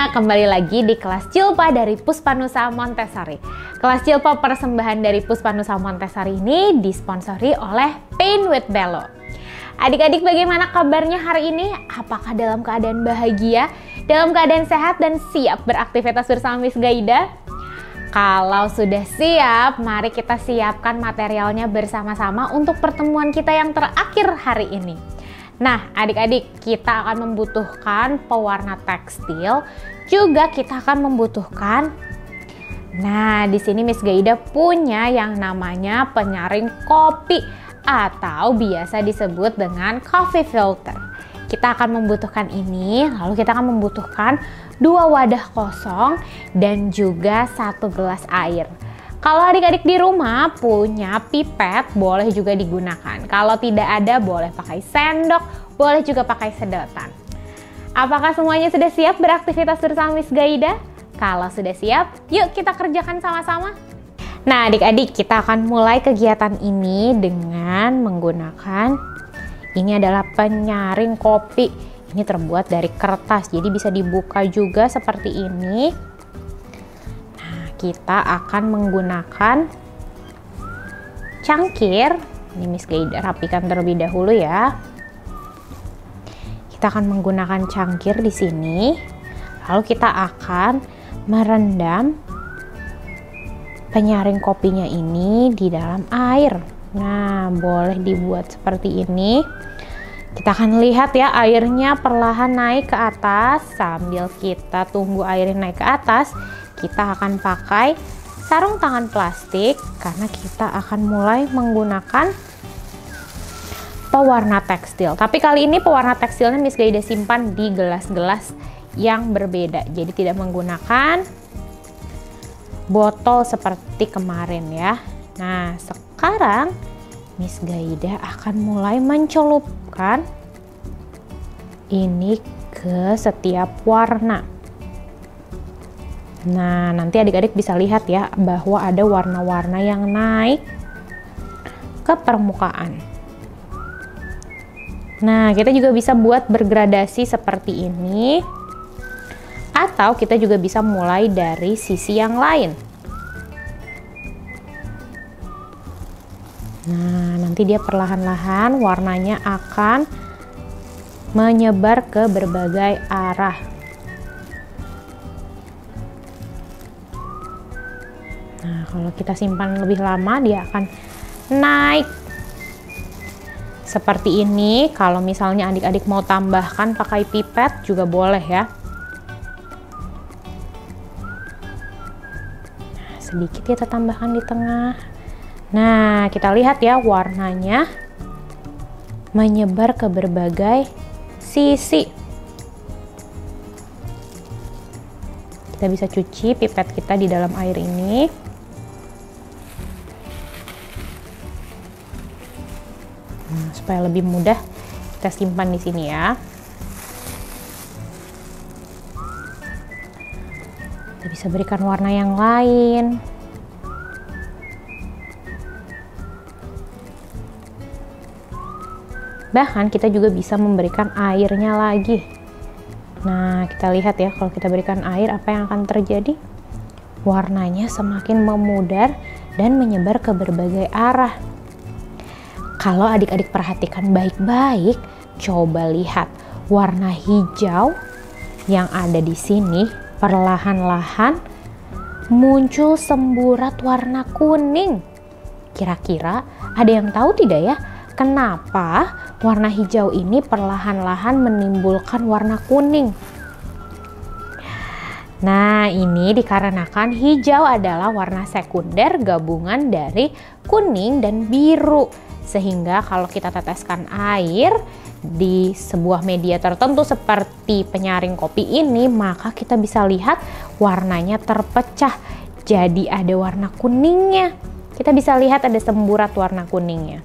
semuanya, kembali lagi di kelas Cilpa dari Puspanusa Montessori. Kelas Cilpa persembahan dari Puspanusa Montessori ini disponsori oleh Paint with Bello. Adik-adik, bagaimana kabarnya hari ini? Apakah dalam keadaan bahagia, dalam keadaan sehat dan siap beraktivitas bersama Miss Gaida? Kalau sudah siap, mari kita siapkan materialnya bersama-sama untuk pertemuan kita yang terakhir hari ini. Nah, adik-adik, kita akan membutuhkan pewarna tekstil, juga kita akan membutuhkan. Nah, di sini Miss Gaida punya yang namanya penyaring kopi atau biasa disebut dengan coffee filter. Kita akan membutuhkan ini, lalu kita akan membutuhkan 2 wadah kosong dan juga 1 gelas air. Kalau adik-adik di rumah punya pipet, boleh juga digunakan. Kalau tidak ada, boleh pakai sendok, boleh juga pakai sedotan. Apakah semuanya sudah siap beraktivitas bersama Miss Gaida? Kalau sudah siap, yuk kita kerjakan sama-sama. Nah, adik-adik, kita akan mulai kegiatan ini dengan menggunakan, ini adalah penyaring kopi. Ini terbuat dari kertas, jadi bisa dibuka juga seperti ini. Kita akan menggunakan cangkir. Ini Miss Gaida rapikan terlebih dahulu ya. Kita akan menggunakan cangkir di sini. Lalu kita akan merendam penyaring kopinya ini di dalam air. Nah, boleh dibuat seperti ini. Kita akan lihat ya, airnya perlahan naik ke atas. Sambil kita tunggu airnya naik ke atas, kita akan pakai sarung tangan plastik karena kita akan mulai menggunakan pewarna tekstil. Tapi kali ini pewarna tekstilnya Miss Gaida simpan di gelas-gelas yang berbeda. Jadi tidak menggunakan botol seperti kemarin ya. Nah, sekarang Miss Gaida akan mulai mencelupkan ini ke setiap warna. Nah, nanti adik-adik bisa lihat ya bahwa ada warna-warna yang naik ke permukaan. Nah, kita juga bisa buat bergradasi seperti ini. Atau kita juga bisa mulai dari sisi yang lain. Nah, nanti dia perlahan-lahan warnanya akan menyebar ke berbagai arah. Nah, kalau kita simpan lebih lama, dia akan naik seperti ini. Kalau misalnya adik-adik mau tambahkan pakai pipet juga boleh ya. Nah, sedikit kita tambahkan di tengah. Nah, kita lihat ya warnanya menyebar ke berbagai sisi. Kita bisa cuci pipet kita di dalam air ini. Nah, supaya lebih mudah kita simpan di sini ya. Kita bisa berikan warna yang lain. Bahkan kita juga bisa memberikan airnya lagi. Nah, kita lihat ya, kalau kita berikan air, apa yang akan terjadi? Warnanya semakin memudar dan menyebar ke berbagai arah. Kalau adik-adik perhatikan baik-baik, coba lihat warna hijau yang ada di sini perlahan-lahan muncul semburat warna kuning. Kira-kira ada yang tahu tidak ya, kenapa warna hijau ini perlahan-lahan menimbulkan warna kuning? Nah, ini dikarenakan hijau adalah warna sekunder gabungan dari kuning dan biru. Sehingga kalau kita teteskan air di sebuah media tertentu seperti penyaring kopi ini, maka kita bisa lihat warnanya terpecah. Jadi ada warna kuningnya. Kita bisa lihat ada semburat warna kuningnya.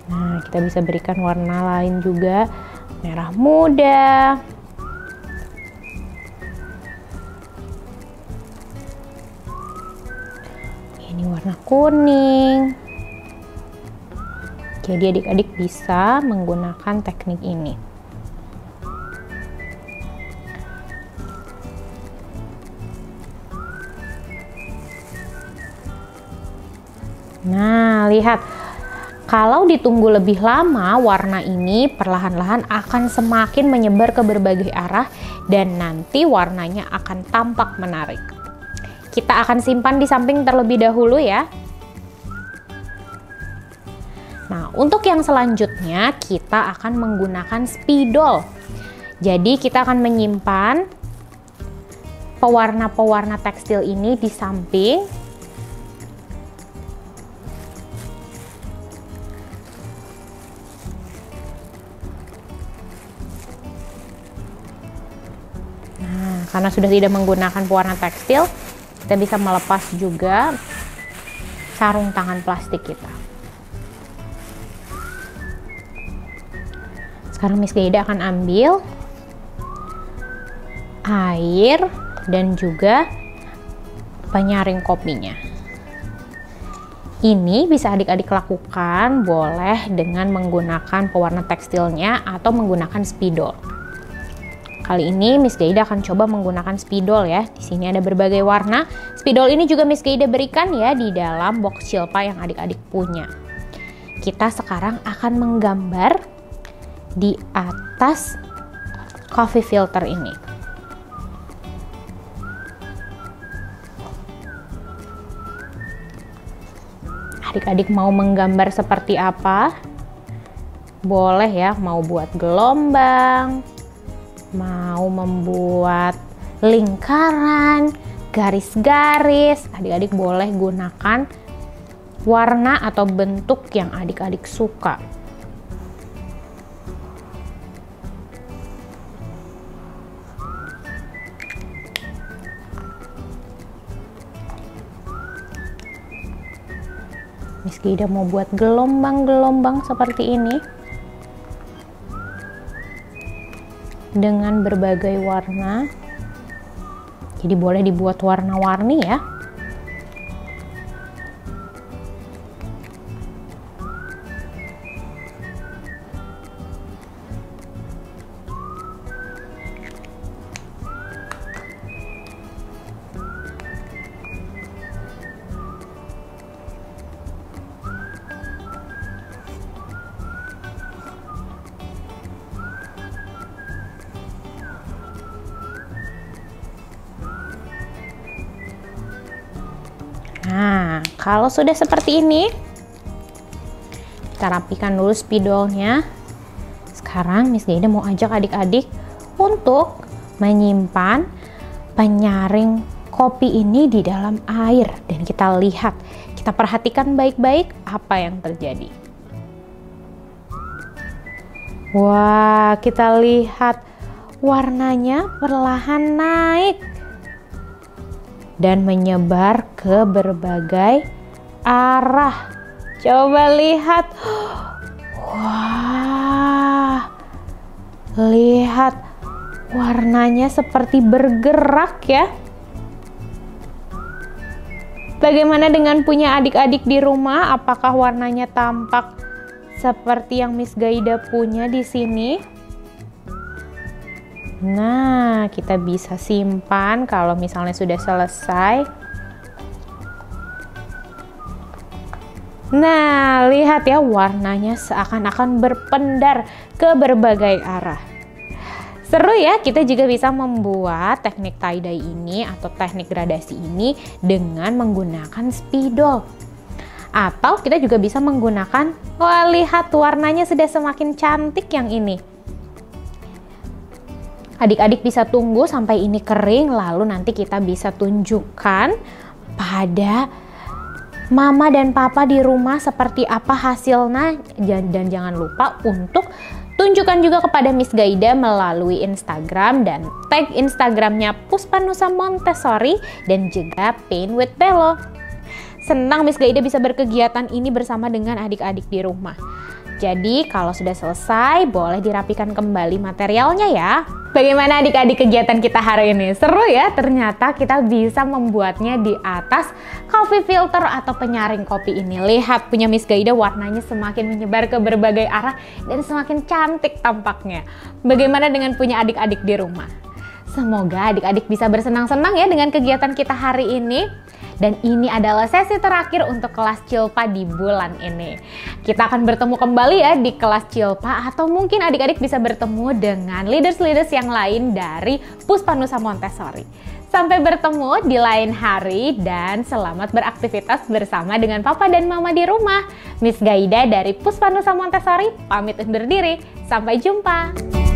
Nah, kita bisa berikan warna lain juga, merah muda. Ini warna kuning. Jadi adik-adik bisa menggunakan teknik ini. Nah, lihat. Kalau ditunggu lebih lama, warna ini perlahan-lahan akan semakin menyebar ke berbagai arah dan nanti warnanya akan tampak menarik. Kita akan simpan di samping terlebih dahulu ya. Nah, untuk yang selanjutnya kita akan menggunakan spidol. Jadi kita akan menyimpan pewarna-pewarna tekstil ini di samping. Karena sudah tidak menggunakan pewarna tekstil, kita bisa melepas juga sarung tangan plastik kita. Sekarang Miss Gaida akan ambil air dan juga penyaring kopinya. Ini bisa adik-adik lakukan boleh dengan menggunakan pewarna tekstilnya atau menggunakan spidol. Kali ini Miss Gaida akan coba menggunakan spidol ya. Di sini ada berbagai warna. Spidol ini juga Miss Gaida berikan ya di dalam box Shilpa yang adik-adik punya. Kita sekarang akan menggambar di atas coffee filter ini. Adik-adik mau menggambar seperti apa? Boleh ya, mau buat gelombang, mau membuat lingkaran, garis-garis, adik-adik boleh gunakan warna atau bentuk yang adik-adik suka. Miss Gaida mau buat gelombang-gelombang seperti ini dengan berbagai warna. Jadi boleh dibuat warna-warni ya. Nah, kalau sudah seperti ini, kita rapikan dulu spidolnya. Sekarang Miss Gaida mau ajak adik-adik untuk menyimpan penyaring kopi ini di dalam air. Dan kita lihat, kita perhatikan baik-baik apa yang terjadi. Wah, kita lihat warnanya perlahan naik dan menyebar ke berbagai arah. Coba lihat. Wah, lihat warnanya seperti bergerak ya. Bagaimana dengan punya adik-adik di rumah? Apakah warnanya tampak seperti yang Miss Gaida punya di sini? Nah, kita bisa simpan kalau misalnya sudah selesai. Nah, lihat ya, warnanya seakan-akan berpendar ke berbagai arah. Seru ya, kita juga bisa membuat teknik tie-dye ini atau teknik gradasi ini dengan menggunakan spidol. Atau kita juga bisa menggunakan, wah lihat warnanya sudah semakin cantik yang ini. Adik-adik bisa tunggu sampai ini kering, lalu nanti kita bisa tunjukkan pada mama dan papa di rumah seperti apa hasilnya. Dan jangan lupa untuk tunjukkan juga kepada Miss Gaida melalui Instagram dan tag Instagramnya Puspanusa Montessori dan juga Paint with Bello. Senang Miss Gaida bisa berkegiatan ini bersama dengan adik-adik di rumah. Jadi kalau sudah selesai boleh dirapikan kembali materialnya ya. Bagaimana adik-adik kegiatan kita hari ini? Seru ya, ternyata kita bisa membuatnya di atas coffee filter atau penyaring kopi ini. Lihat punya Miss Gaida warnanya semakin menyebar ke berbagai arah dan semakin cantik tampaknya. Bagaimana dengan punya adik-adik di rumah? Semoga adik-adik bisa bersenang-senang ya dengan kegiatan kita hari ini. Dan ini adalah sesi terakhir untuk kelas Cilpa di bulan ini. Kita akan bertemu kembali ya di kelas Cilpa, atau mungkin adik-adik bisa bertemu dengan leaders-leaders yang lain dari Puspanusa Montessori. Sampai bertemu di lain hari dan selamat beraktivitas bersama dengan Papa dan Mama di rumah. Miss Gaida dari Puspanusa Montessori pamit undur diri. Sampai jumpa.